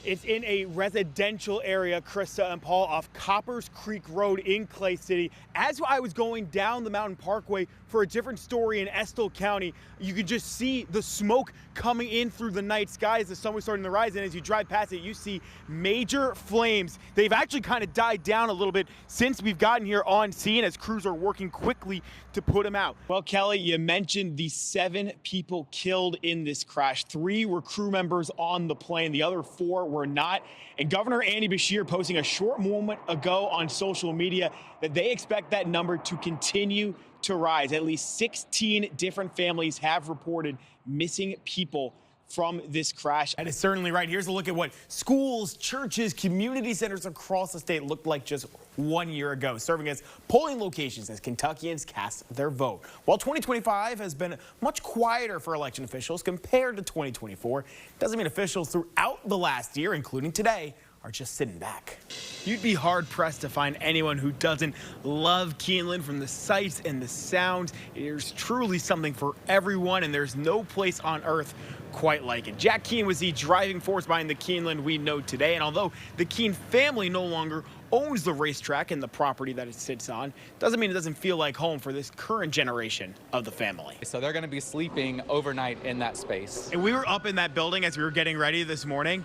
It's in a residential area, Krista and Paul, off Coppers Creek Road in Clay City. As I was going down the Mountain Parkway for a different story in Estill County, you could just see the smoke coming in through the night sky as the sun was starting to rise. And as you drive past it, you see major flames. They've actually kind of died down a little bit since we've gotten here on scene as crews are working quickly to put them out. Well, Kelly, you mentioned the 7 people killed in this crash. 3 were crew members on the plane. The other 4 were not. And Governor Andy Beshear posting a short moment ago on social media that they expect that number to continue to rise. At least 16 different families have reported missing people from this crash. That is certainly right. Here's a look at what schools, churches, community centers across the state looked like just 1 year ago, serving as polling locations as Kentuckians cast their vote. While 2025 has been much quieter for election officials compared to 2024, doesn't mean officials throughout the last year, including today, are just sitting back. You'd be hard-pressed to find anyone who doesn't love Keeneland. From the sights and the sounds, there's truly something for everyone, and there's no place on earth quite like it. Jack Keene was the driving force behind the Keeneland we know today, and although the Keene family no longer owns the racetrack and the property that it sits on, doesn't mean it doesn't feel like home for this current generation of the family. So they're going to be sleeping overnight in that space. And we were up in that building as we were getting ready this morning.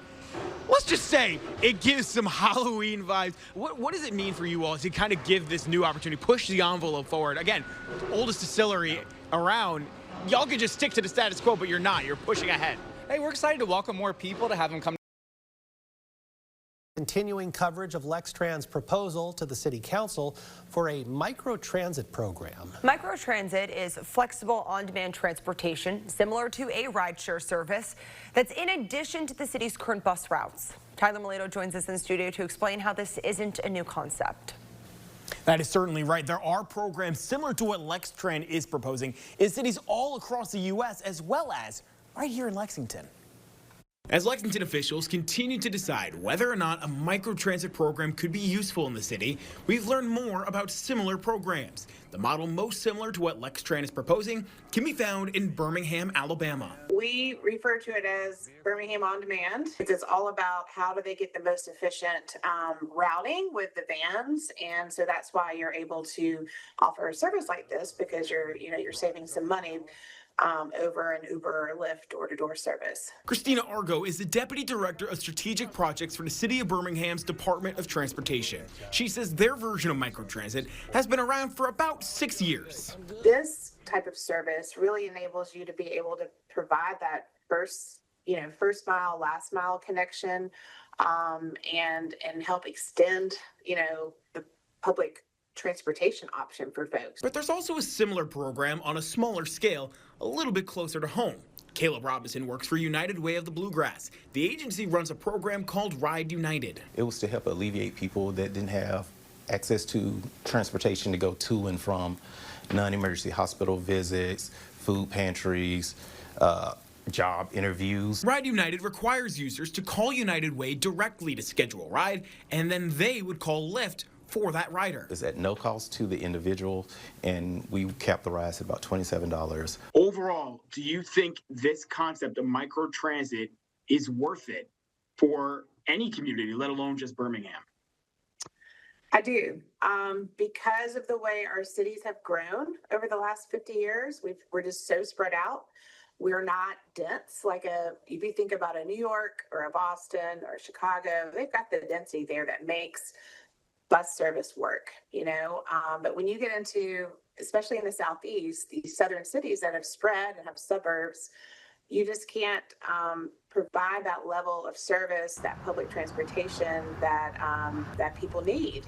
Let's just say it gives some Halloween vibes. What does it mean for you all to kind of give this new opportunity, push the envelope forward? Again, oldest distillery around. Y'all could just stick to the status quo, but you're not. You're pushing ahead. Hey, we're excited to welcome more people, to have them come. Continuing coverage of Lextran's proposal to the City Council for a microtransit program. Microtransit is flexible on-demand transportation similar to a rideshare service that's in addition to the city's current bus routes. Tyler Melito joins us in the studio to explain how this isn't a new concept. That is certainly right. There are programs similar to what Lextran is proposing in cities all across the U.S. as well as right here in Lexington. As Lexington officials continue to decide whether or not a microtransit program could be useful in the city, we've learned more about similar programs. The model most similar to what Lextran is proposing can be found in Birmingham, Alabama. We refer to it as Birmingham On Demand. It's all about how do they get the most efficient routing with the vans, and so that's why you're able to offer a service like this, because you're saving some money over an Uber or Lyft door-to-door service. Christina Argo is the Deputy Director of Strategic Projects for the City of Birmingham's Department of Transportation. She says their version of microtransit has been around for about 6 years. This type of service really enables you to be able to provide that first mile, last mile connection, and help extend, the public transportation option for folks. But there's also a similar program on a smaller scale, a little bit closer to home. Caleb Robinson works for United Way of the Bluegrass. The agency runs a program called Ride United. It was to help alleviate people that didn't have access to transportation to go to and from non-emergency hospital visits, food pantries, job interviews. Ride United requires users to call United Way directly to schedule a ride, and then they would call Lyft for that rider. It's at no cost to the individual, and we capped the rides at about $27. Overall, do you think this concept of microtransit is worth it for any community, let alone just Birmingham? I do. Because of the way our cities have grown over the last 50 years, we're just so spread out. We're not dense if you think about a New York or a Boston or Chicago, they've got the density there that makes bus service work, but when you get into, especially in the Southeast, these southern cities that have spread and have suburbs, you just can't provide that level of service, that public transportation that people need.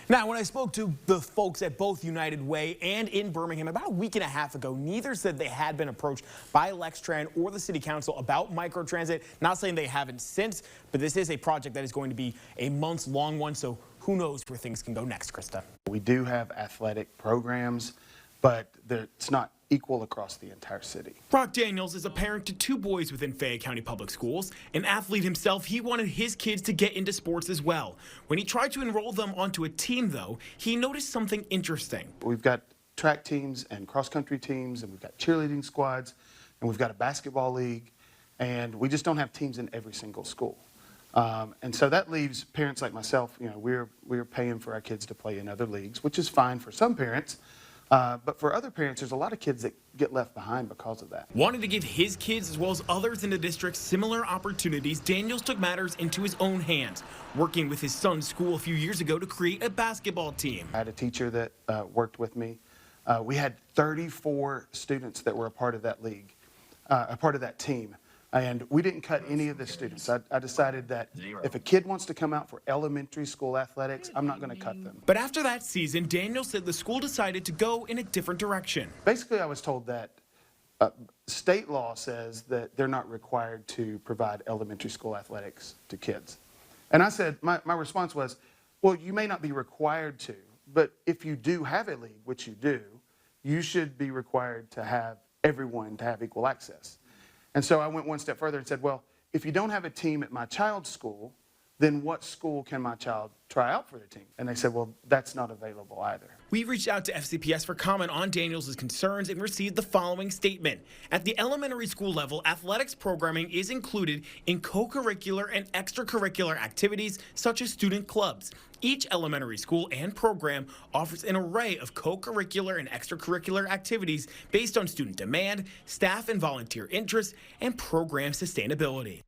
Now, when I spoke to the folks at both United Way and in Birmingham about a week and a half ago, neither said they had been approached by Lextran or the City Council about microtransit. Not saying they haven't since, but this is a project that is going to be a months-long one, so who knows where things can go next, Krista. We do have athletic programs, but it's not equal across the entire city. Brock Daniels is a parent to 2 boys within Fayette County Public Schools. An athlete himself, he wanted his kids to get into sports as well. When he tried to enroll them onto a team, though, he noticed something interesting. We've got track teams and cross-country teams, and we've got cheerleading squads, and we've got a basketball league, and we just don't have teams in every single school. And so that leaves parents like myself, we're paying for our kids to play in other leagues, which is fine for some parents. But for other parents, there's a lot of kids that get left behind because of that. Wanting to give his kids as well as others in the district similar opportunities, Daniels took matters into his own hands, working with his son's school a few years ago to create a basketball team. I had a teacher that worked with me. We had 34 students that were a part of that league, a part of that team. And we didn't cut any of the students. I decided that if a kid wants to come out for elementary school athletics, I'm not going to cut them. But after that season, Daniel said the school decided to go in a different direction. Basically, I was told that state law says that they're not required to provide elementary school athletics to kids. And I said, my response was, well, you may not be required to, but if you do have a league, which you do, you should be required to have everyone to have equal access. And so I went one step further and said, well, if you don't have a team at my child's school, then what school can my child try out for their team? And they said, well, that's not available either. We reached out to FCPS for comment on Daniels' concerns and received the following statement. At the elementary school level, athletics programming is included in co-curricular and extracurricular activities such as student clubs. Each elementary school and program offers an array of co-curricular and extracurricular activities based on student demand, staff and volunteer interests, and program sustainability.